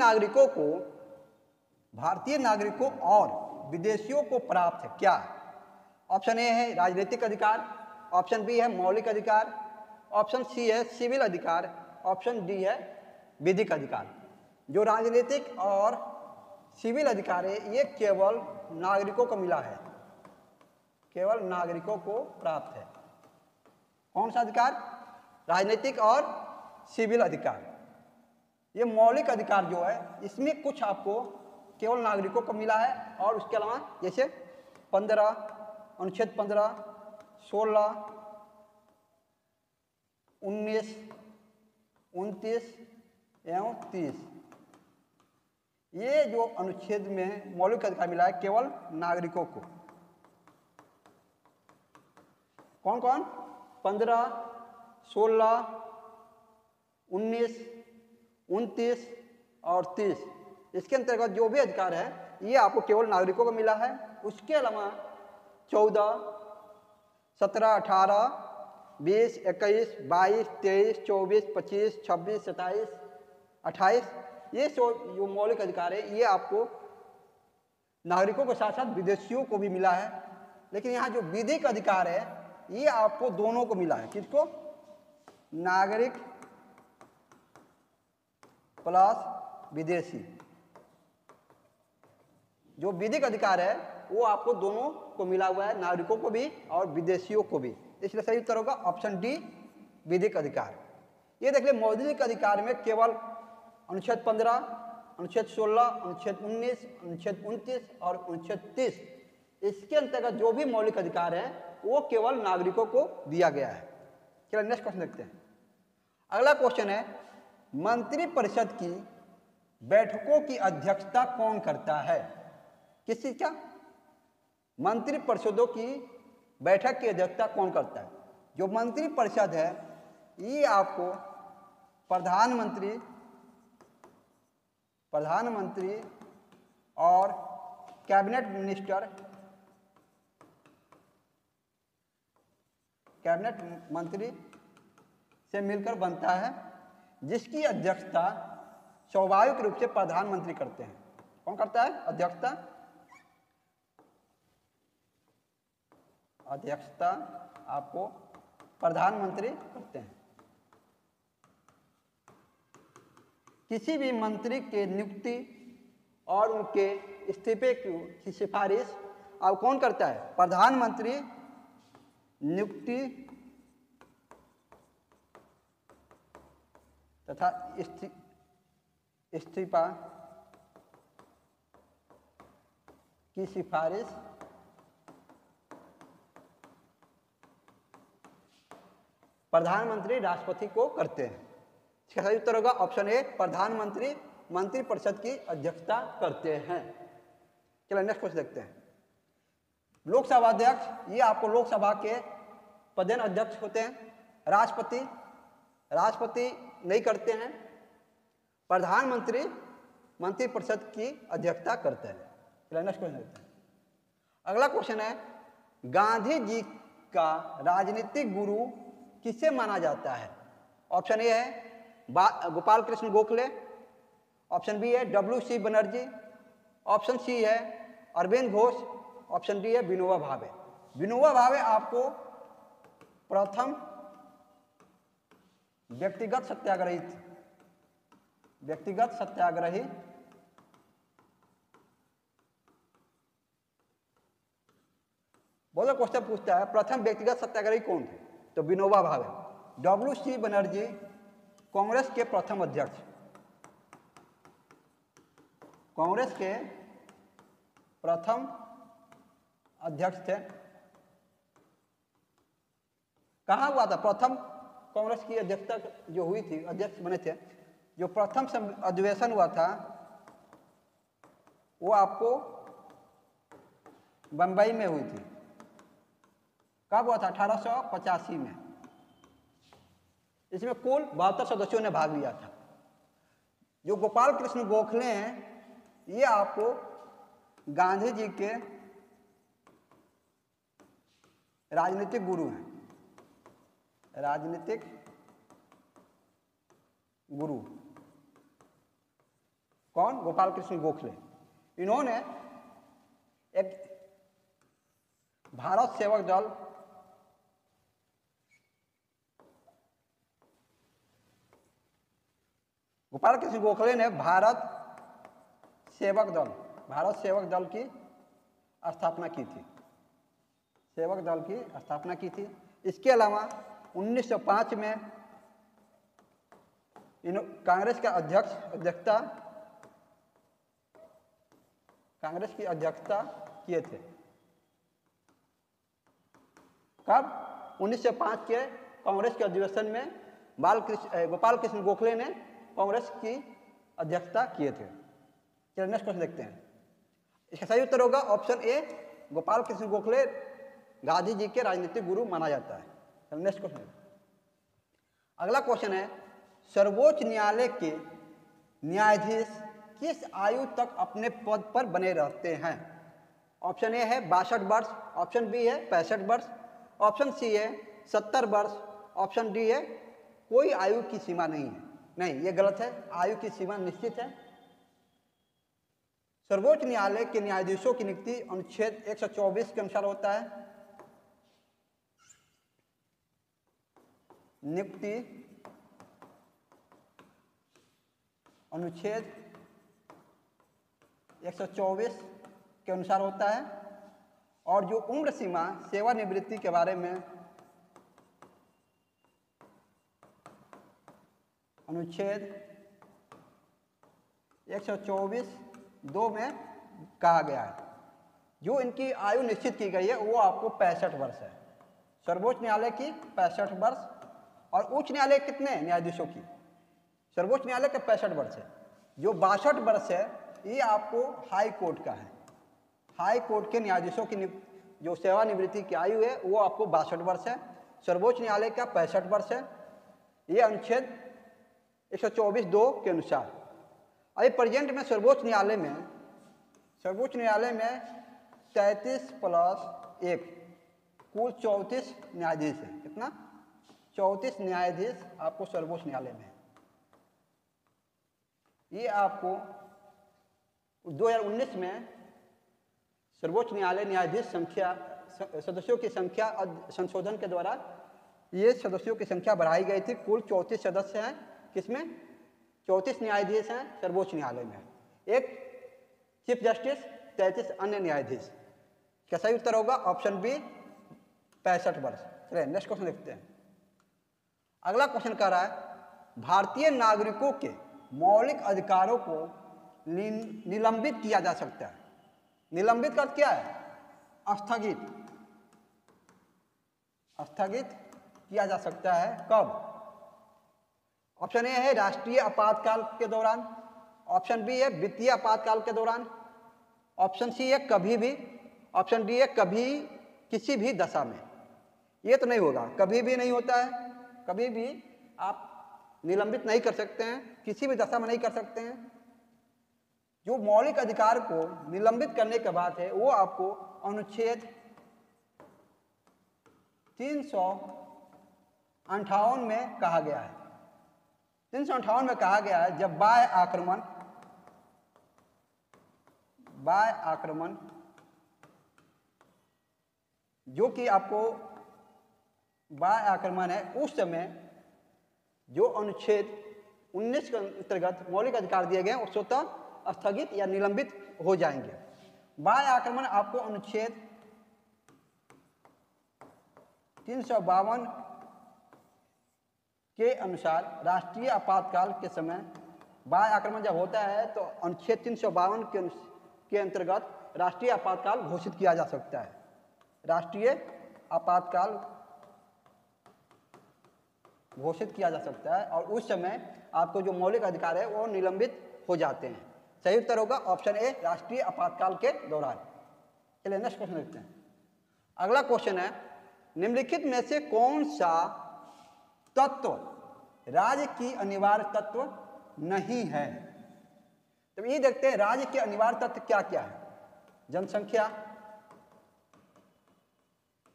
नागरिकों और विदेशियों को प्राप्त है क्या? ऑप्शन ए है राजनीतिक अधिकार, ऑप्शन बी है मौलिक अधिकार, ऑप्शन सी है सिविल अधिकार, ऑप्शन डी है विधिक अधिकार। जो राजनीतिक और सिविल अधिकार है ये केवल नागरिकों को मिला है, केवल नागरिकों को प्राप्त है। कौन सा अधिकार? राजनीतिक और सिविल अधिकार। ये मौलिक अधिकार जो है इसमें कुछ आपको केवल नागरिकों को मिला है, और उसके अलावा जैसे 15, अनुच्छेद 15, 16, 19, 29 एवं 30, ये जो अनुच्छेद में मौलिक अधिकार मिला है केवल नागरिकों को। कौन कौन? 15, 16, 19, 29 और 30, इसके अंतर्गत जो भी अधिकार है ये आपको केवल नागरिकों को मिला है। उसके अलावा 14, 17, 18, 20, 21, 22, 23, 24, 25, 26, 27, 28, ये जो मौलिक अधिकार है ये आपको नागरिकों के साथ साथ विदेशियों को भी मिला है। लेकिन यहाँ जो विधिक अधिकार है ये आपको दोनों को मिला है। किसको? नागरिक प्लस विदेशी। जो विधिक अधिकार है वो आपको दोनों को मिला हुआ है, नागरिकों को भी और विदेशियों को भी। इसलिए सही उत्तर होगा ऑप्शन डी, विधिक अधिकार। ये देख ले, मौलिक अधिकार में केवल अनुच्छेद 15, अनुच्छेद 16, अनुच्छेद 19, अनुच्छेद 29 और अनुच्छेद 30, इसके अंतर्गत जो भी मौलिक अधिकार है वो केवल नागरिकों को दिया गया है। चलिए नेक्स्ट क्वेश्चन देखते हैं। अगला क्वेश्चन है, मंत्रिपरिषद की बैठकों की अध्यक्षता कौन करता है? किस चीज का? मंत्रिपरिषदों की बैठक की अध्यक्षता कौन करता है? जो मंत्रिपरिषद है ये आपको प्रधानमंत्री और कैबिनेट मंत्री से मिलकर बनता है, जिसकी अध्यक्षता स्वाभाविक रूप से प्रधानमंत्री करते हैं। कौन करता है अध्यक्षता? अध्यक्षता आपको प्रधानमंत्री करते हैं। किसी भी मंत्री के नियुक्ति और उनके इस्तीफे की सिफारिश अब कौन करता है? प्रधानमंत्री नियुक्ति तथा इस्तीफा की सिफारिश प्रधानमंत्री राष्ट्रपति को करते हैं। इसका सही उत्तर होगा ऑप्शन ए, प्रधानमंत्री मंत्रिपरिषद की अध्यक्षता करते हैं। चलिए नेक्स्ट क्वेश्चन देखते हैं। लोकसभा अध्यक्ष, ये आपको लोकसभा के प्रधान अध्यक्ष होते हैं। राष्ट्रपति नहीं करते हैं, प्रधानमंत्री मंत्रिपरिषद की अध्यक्षता करते हैं। चलिए नेक्स्ट क्वेश्चन देखते हैं। अगला क्वेश्चन है, गांधी जी का राजनीतिक गुरु किसे माना जाता है? ऑप्शन ए है गोपाल कृष्ण गोखले, ऑप्शन बी है WC बनर्जी, ऑप्शन सी है अरविंद घोष, ऑप्शन डी है विनोबा भावे। विनोबा भावे आपको प्रथम व्यक्तिगत सत्याग्रही थे। व्यक्तिगत सत्याग्रही बहुत क्वेश्चन पूछता है प्रथम व्यक्तिगत सत्याग्रही कौन थे? तो विनोबा भावे। WC बनर्जी कांग्रेस के प्रथम अध्यक्ष, कांग्रेस के प्रथम अध्यक्ष थे। कहाँ हुआ था प्रथम कांग्रेस की अध्यक्षता जो हुई थी, अध्यक्ष बने थे, जो प्रथम अधिवेशन हुआ था वो आपको बंबई में हुई थी। कब हुआ था? 1885 में। इसमें कुल 72 सदस्यों ने भाग लिया था। जो गोपाल कृष्ण गोखले हैं ये आपको गांधी जी के राजनीतिक गुरु हैं। राजनीतिक गुरु कौन? गोपाल कृष्ण गोखले। इन्होंने एक भारत सेवक दल गोपाल कृष्ण गोखले ने भारत सेवक दल भारत सेवक दल की स्थापना की थी, सेवक दल की स्थापना की थी। इसके अलावा 1905 में कांग्रेस का कांग्रेस की अध्यक्षता किए थे। कब? 1905 के कांग्रेस के अधिवेशन में गोपाल कृष्ण गोखले ने कांग्रेस की अध्यक्षता किए थे। चलिए नेक्स्ट क्वेश्चन देखते हैं। इसका सही उत्तर होगा ऑप्शन ए, गोपाल कृष्ण गोखले गांधी जी के राजनीतिक गुरु माना जाता है। चलिए नेक्स्ट क्वेश्चन। अगला क्वेश्चन है, सर्वोच्च न्यायालय के न्यायाधीश किस आयु तक अपने पद पर बने रहते हैं? ऑप्शन ए है 62 वर्ष, ऑप्शन बी है 65 वर्ष, ऑप्शन सी है 70 वर्ष, ऑप्शन डी है कोई आयु की सीमा नहीं है। नहीं, ये गलत है, आयु की सीमा निश्चित है। सर्वोच्च न्यायालय के न्यायाधीशों की नियुक्ति अनुच्छेद 124 के अनुसार होता है। नियुक्ति अनुच्छेद 124 के अनुसार होता है। और जो उम्र सीमा सेवानिवृत्ति के बारे में अनुच्छेद 124(2) में कहा गया है, जो इनकी आयु निश्चित की गई है वो आपको 65 वर्ष है। सर्वोच्च न्यायालय की 65 वर्ष और उच्च न्यायालय कितने न्यायाधीशों की? सर्वोच्च न्यायालय का 65 वर्ष है। जो 62 वर्ष है ये आपको हाई कोर्ट का है। हाई कोर्ट के न्यायाधीशों की जो सेवानिवृत्ति की आयु है वो आपको 62 वर्ष है। सर्वोच्च न्यायालय का 65 वर्ष है, ये अनुच्छेद 124(2) के अनुसार। अभी प्रेजेंट में सर्वोच्च न्यायालय में 33 + 1 कुल 34 न्यायाधीश है। कितना? 34 न्यायाधीश आपको सर्वोच्च न्यायालय में है। ये आपको 2019 में सर्वोच्च न्यायालय न्यायाधीश सदस्यों की संख्या संशोधन के द्वारा ये सदस्यों की संख्या बढ़ाई गई थी। कुल 34 सदस्य हैं। किसमें? 34 न्यायाधीश हैं सर्वोच्च न्यायालय में। एक चीफ जस्टिस, 33 अन्य न्यायाधीश। क्या सही उत्तर होगा? ऑप्शन बी, 65 वर्ष। चलिए नेक्स्ट क्वेश्चन देखते हैं। अगला क्वेश्चन कह रहा है, भारतीय नागरिकों के मौलिक अधिकारों को निलंबित किया जा सकता है। निलंबित का अर्थ क्या है? स्थगित किया जा सकता है। कब? ऑप्शन ए है राष्ट्रीय आपातकाल के दौरान, ऑप्शन बी है वित्तीय आपातकाल के दौरान, ऑप्शन सी है कभी भी, ऑप्शन डी है कभी किसी भी दशा में। ये तो नहीं होगा, कभी भी नहीं होता है। कभी भी आप निलंबित नहीं कर सकते हैं, किसी भी दशा में नहीं कर सकते हैं। जो मौलिक अधिकार को निलंबित करने की बात है वो आपको अनुच्छेद 358 में कहा गया है। 358 में कहा गया है, जब बाह्य आक्रमण जो कि आपको बाह्य आक्रमण है, उस समय जो अनुच्छेद 19 के अंतर्गत मौलिक अधिकार दिए गए हैं वो स्वतः स्थगित या निलंबित हो जाएंगे। बाह्य आक्रमण आपको अनुच्छेद 352 के अनुसार राष्ट्रीय आपातकाल के समय बाह्य आक्रमण जब होता है तो अनुच्छेद 352 के अंतर्गत राष्ट्रीय आपातकाल घोषित किया जा सकता है। राष्ट्रीय आपातकाल घोषित किया जा सकता है और उस समय आपको जो मौलिक अधिकार है वो निलंबित हो जाते हैं। सही उत्तर होगा ऑप्शन ए, राष्ट्रीय आपातकाल के दौरान। चलिए नेक्स्ट क्वेश्चन देखते हैं। अगला क्वेश्चन है, निम्नलिखित में से कौन सा तत्व राज्य की अनिवार्य तत्व नहीं है? तो ये देखते हैं राज्य के अनिवार्य तत्व क्या क्या है।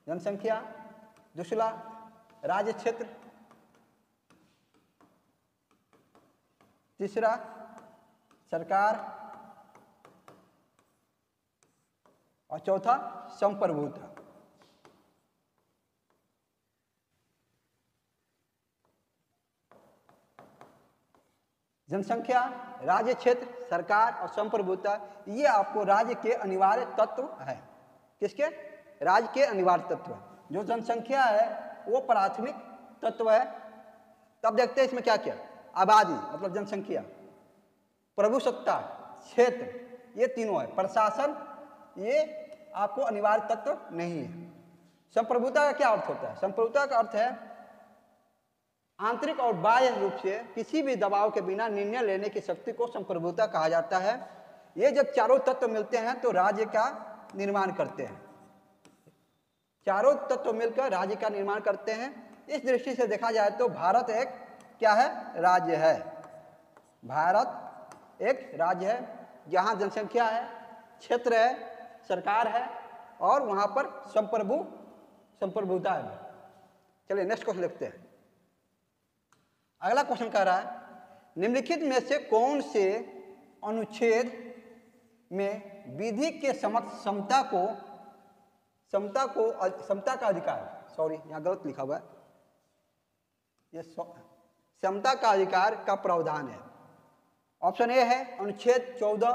जनसंख्या, दूसरा राज्य क्षेत्र, तीसरा सरकार और चौथा संप्रभुता। जनसंख्या, राज्य क्षेत्र, सरकार और संप्रभुता, ये आपको राज्य के अनिवार्य तत्व है। किसके? राज्य के अनिवार्य तत्व है। जो जनसंख्या है वो प्राथमिक तत्व है। तब देखते हैं इसमें क्या क्या, आबादी मतलब जनसंख्या, प्रभुसत्ता, क्षेत्र, ये तीनों है। प्रशासन ये आपको अनिवार्य तत्व नहीं है। संप्रभुता का क्या अर्थ होता है? संप्रभुता का अर्थ है आंतरिक और बाह्य रूप से किसी भी दबाव के बिना निर्णय लेने की शक्ति को संप्रभुता कहा जाता है। ये जब चारों तत्व मिलते हैं तो राज्य का निर्माण करते हैं। चारों तत्व मिलकर राज्य का निर्माण करते हैं। इस दृष्टि से देखा जाए तो भारत एक क्या है? राज्य है। भारत एक राज्य है जहाँ जनसंख्या है, क्षेत्र है, सरकार है और वहाँ पर संप्रभुता है। चलिए नेक्स्ट क्वेश्चन देखते हैं। अगला क्वेश्चन कह रहा है निम्नलिखित में से कौन से अनुच्छेद में विधि के समक्ष समता का अधिकार, सॉरी यहाँ गलत लिखा हुआ है, ये समता का अधिकार का प्रावधान है। ऑप्शन ए है अनुच्छेद 14,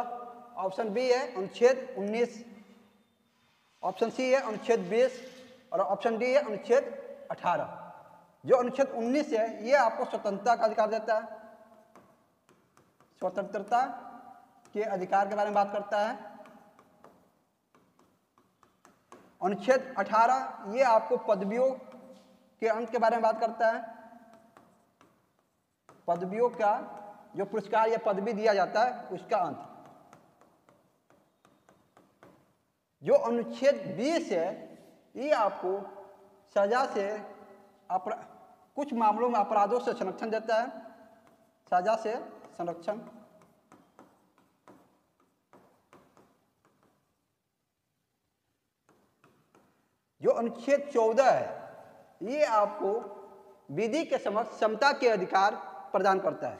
ऑप्शन बी है अनुच्छेद 19, ऑप्शन सी है अनुच्छेद 20 और ऑप्शन डी है अनुच्छेद 18। जो अनुच्छेद 19 है ये आपको स्वतंत्रता का अधिकार देता है, स्वतंत्रता के अधिकार के बारे में बात करता है। अनुच्छेद 18 ये आपको पदवियों के अंत के बारे में बात करता है। पदवियों का जो पुरस्कार या पदवी दिया जाता है उसका अंत। जो अनुच्छेद 20 है ये आपको सजा से कुछ मामलों में अपराधों से संरक्षण देता है, सजा से संरक्षण। जो अनुच्छेद 14 है ये आपको विधि के समक्ष समता के अधिकार प्रदान करता है।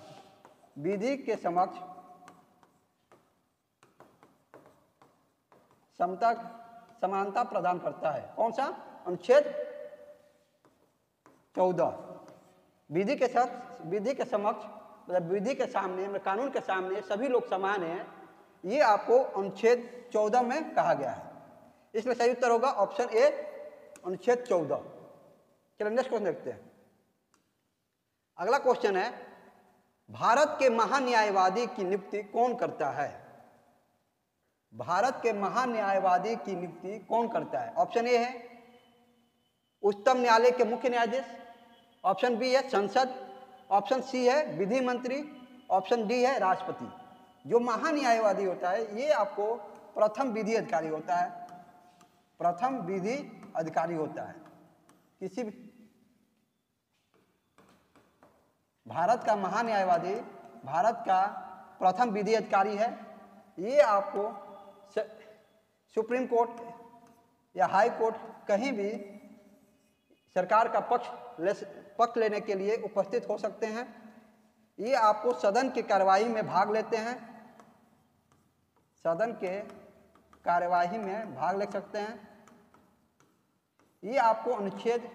विधि के समक्ष समता समानता प्रदान करता है। कौन सा? अनुच्छेद 14। विधि के समक्ष मतलब विधि के सामने मतलब कानून के सामने सभी लोग समान हैं, ये आपको अनुच्छेद 14 में कहा गया है। इसमें सही उत्तर होगा ऑप्शन ए अनुच्छेद 14। चलिए नेक्स्ट क्वेश्चन देखते हैं। अगला क्वेश्चन है भारत के महान्यायवादी की नियुक्ति कौन करता है? भारत के महान्यायवादी की नियुक्ति कौन करता है? ऑप्शन ए है उच्चतम न्यायालय के मुख्य न्यायाधीश, ऑप्शन बी है संसद, ऑप्शन सी है विधि मंत्री, ऑप्शन डी है राष्ट्रपति। जो महान्यायवादी होता है ये आपको प्रथम विधि अधिकारी होता है, प्रथम विधि अधिकारी होता है। किसी भी भारत का महान्यायवादी भारत का प्रथम विधि अधिकारी है। ये आपको सुप्रीम कोर्ट या हाई कोर्ट कहीं भी सरकार का पक्ष लेने के लिए उपस्थित हो सकते हैं। ये आपको सदन की कार्यवाही में भाग लेते हैं, सदन के कार्यवाही में भाग ले सकते हैं। ये आपको अनुच्छेद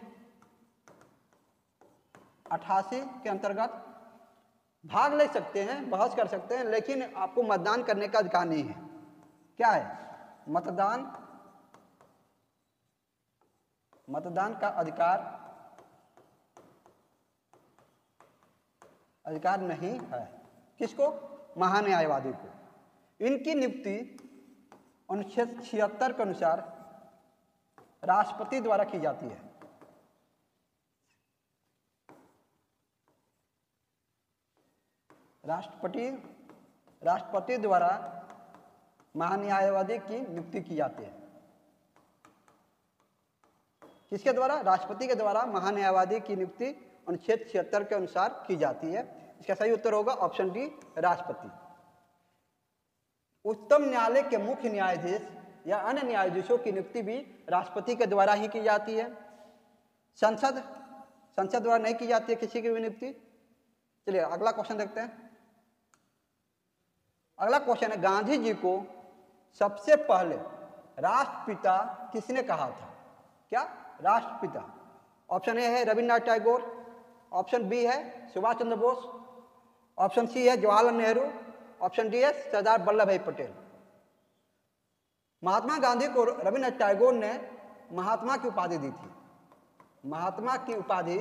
88 के अंतर्गत भाग ले सकते हैं, बहस कर सकते हैं, लेकिन आपको मतदान करने का अधिकार नहीं है। क्या है? मतदान का अधिकार नहीं है। किसको? महान्यायवादी को। इनकी नियुक्ति अनुच्छेद 76 के अनुसार राष्ट्रपति द्वारा की जाती है। राष्ट्रपति द्वारा महान्यायवादी की नियुक्ति की जाती है। किसके द्वारा? राष्ट्रपति के द्वारा महान्यायवादी की नियुक्ति अनुच्छेद 76 के अनुसार की जाती है। इसका सही उत्तर होगा ऑप्शन डी राष्ट्रपति। उच्चतम न्यायालय के मुख्य न्यायाधीश या अन्य न्यायाधीशों की नियुक्ति भी राष्ट्रपति के द्वारा ही की जाती है। संसद द्वारा नहीं की जाती है किसी की भी नियुक्ति। चलिए अगला क्वेश्चन देखते हैं। अगला क्वेश्चन है गांधी जी को सबसे पहले राष्ट्रपिता किसने कहा था? क्या? राष्ट्रपिता। ऑप्शन ए है रविन्द्रनाथ टैगोर, ऑप्शन बी है सुभाष चंद्र बोस, ऑप्शन सी है जवाहरलाल नेहरू, ऑप्शन डी है सरदार वल्लभ भाई पटेल। महात्मा गांधी को रविन्द्रनाथ टैगोर ने महात्मा की उपाधि दी थी। महात्मा की उपाधि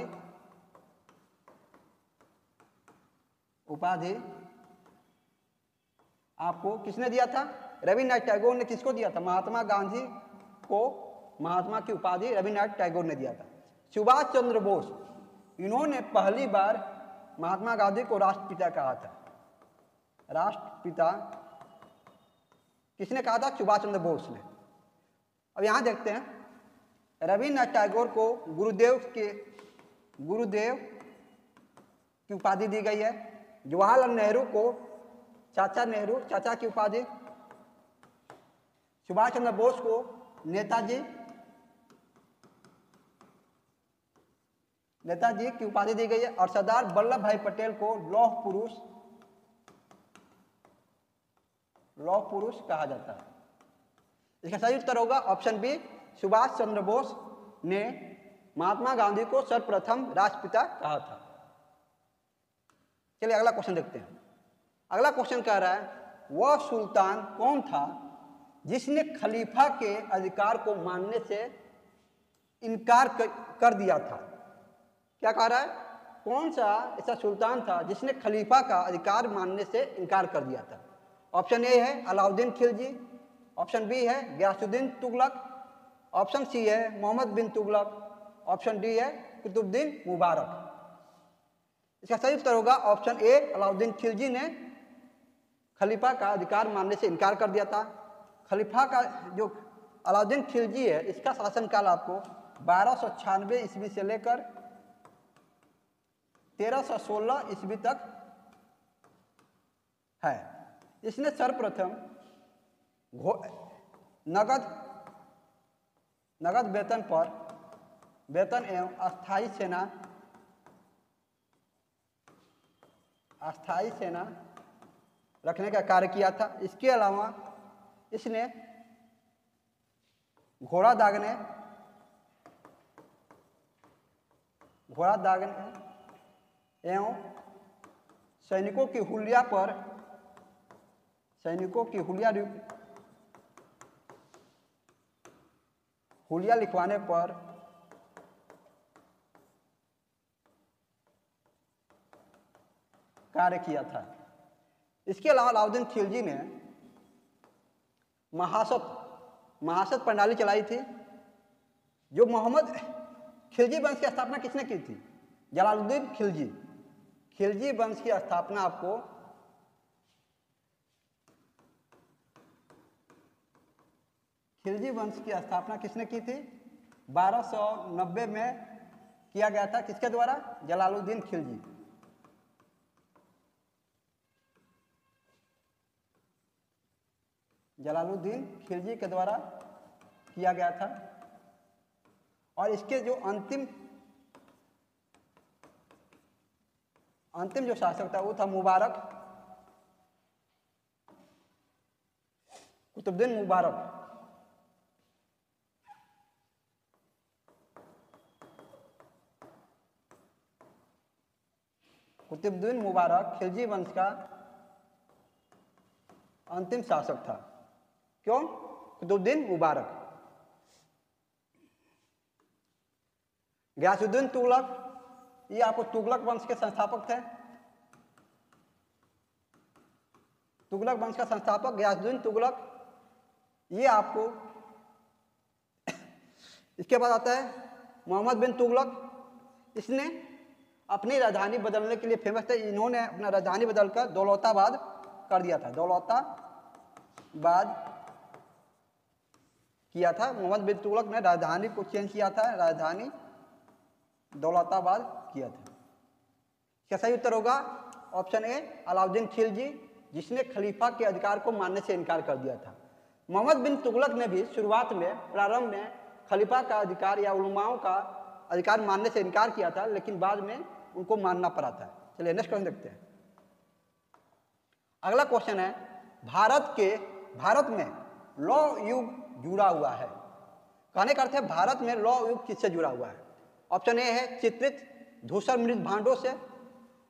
आपको किसने दिया था? रविन्द्रनाथ टैगोर ने किसको दिया था? महात्मा गांधी को महात्मा की उपाधि रविन्द्रनाथ टैगोर ने दिया था। सुभाष चंद्र बोस, इन्होंने पहली बार महात्मा गांधी को राष्ट्रपिता कहा था। राष्ट्रपिता किसने कहा था? सुभाष चंद्र बोस ने। अब यहां देखते हैं, रविन्द्रनाथ टैगोर को गुरुदेव की उपाधि दी गई है। जवाहरलाल नेहरू को चाचा की उपाधि। सुभाष चंद्र बोस को नेताजी की उपाधि दी गई है। और सरदार वल्लभ भाई पटेल को लौह पुरुष कहा जाता है। इसका सही उत्तर होगा ऑप्शन बी, सुभाष चंद्र बोस ने महात्मा गांधी को सर्वप्रथम राष्ट्रपिता कहा था। चलिए अगला क्वेश्चन देखते हैं। अगला क्वेश्चन कह रहा है, वह सुल्तान कौन था जिसने खलीफा के अधिकार को मानने से इनकार कर दिया था? क्या कह रहा है? कौन सा ऐसा सुल्तान था जिसने खलीफा का अधिकार मानने से इनकार कर दिया था? ऑप्शन ए है अलाउद्दीन खिलजी, ऑप्शन बी है गयासुद्दीन तुगलक, ऑप्शन सी है मोहम्मद बिन तुगलक, ऑप्शन डी है कुतुबुद्दीन मुबारक। इसका सही उत्तर होगा ऑप्शन ए, अलाउद्दीन खिलजी ने खलीफा का अधिकार मानने से इनकार कर दिया था। खलीफा का जो अलाउद्दीन खिलजी है, इसका शासनकाल आपको 1296 ईस्वी से लेकर 1316 ईस्वी तक है। इसने सर्वप्रथम नगद वेतन एवं अस्थायी सेना रखने का कार्य किया था। इसके अलावा इसने घोड़ा दागने एवं सैनिकों की हुलिया लिखवाने पर कार्य किया था। इसके अलावा अलाउद्दीन खिलजी ने महासत प्रणाली चलाई थी। जो मोहम्मद खिलजी वंश की स्थापना किसने की थी? जलालुद्दीन खिलजी। खिलजी वंश की स्थापना आपको किसने की थी? 1290 में किया गया था। किसके द्वारा? जलालुद्दीन खिलजी। जलालुद्दीन खिलजी के द्वारा किया गया था। और इसके जो अंतिम जो शासक था वो था कुतुबुद्दीन मुबारक। कुतुबुद्दीन मुबारक खिलजी वंश का अंतिम शासक था। क्यों? कुतुबुद्दीन मुबारक। गयासुद्दीन तुगलक, ये आपको तुगलक वंश के संस्थापक थे। तुगलक वंश का संस्थापक गयासुद्दीन तुगलक, ये आपको इसके बाद आता है मोहम्मद बिन तुगलक। इसने अपनी राजधानी बदलने के लिए फेमस थे। इन्होंने अपना राजधानी बदलकर दौलताबाद कर दिया था। दौलताबाद किया था। मोहम्मद बिन तुगलक ने राजधानी को चेंज किया था, राजधानी दौलताबाद किया था। क्या सही उत्तर होगा? ऑप्शन ए, अलाउद्दीन खिलजी, जिसने खलीफा के अधिकार को मानने से इनकार कर दिया था। मोहम्मद बिन तुगलक ने भी प्रारंभ में खलीफा का अधिकार या उलमाओं का अधिकार मानने से इनकार किया था, लेकिन बाद में उनको मानना पड़ा था। चलिए नेक्स्ट क्वेश्चन देखते हैं। अगला क्वेश्चन है, भारत में लौ युग जुड़ा हुआ है। कहने का अर्थ है भारत में लौ युग किससे जुड़ा हुआ है? ऑप्शन ए है चित्रित धूसर मृत भांडों से,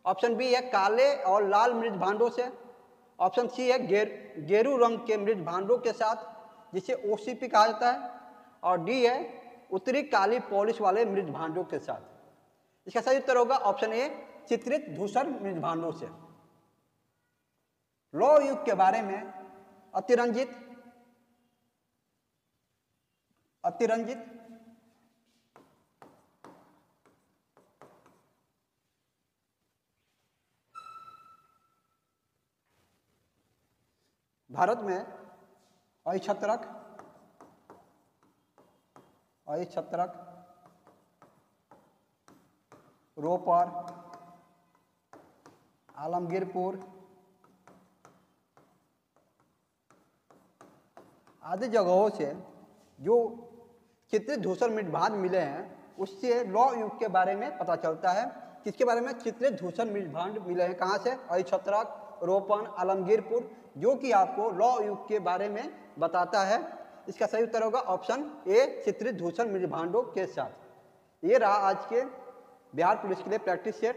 ऑप्शन बी है काले और लाल मृत भांडों से। ऑप्शन सी है गेरू रंग के मृत भांडों के साथ, जिसे ओसीपी कहा जाता है। और डी है उत्तरी काली पॉलिश वाले मृत भांडों के साथ। इसका सही उत्तर होगा ऑप्शन ए, चित्रित धूसर मृत भांडों से। लौह युग के बारे में अतिरंजित भारत में अहिछत्रक, रोपर, आलमगीरपुर आदि जगहों से जो चित्रित धूसर मृत भांड मिले हैं, उससे लौह युग के बारे में पता चलता है। किसके बारे में? चित्रित धूसर मृत भांड मिले हैं। कहाँ से? अहिछत्रक, रोपन, आलमगीरपुर, जो कि आपको लौह युग के बारे में बताता है। इसका सही उत्तर होगा ऑप्शन ए, चित्रित धूसर मृत भांडों के साथ। ये रहा आज के बिहार पुलिस के लिए प्रैक्टिस सेट।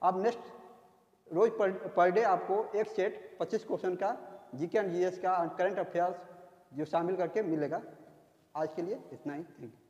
अब नेक्स्ट रोज पर डे आपको एक सेट 25 क्वेश्चन का जीके एंड जीएस का करंट अफेयर्स जो शामिल करके मिलेगा। आज के लिए इतना ही। Thank you.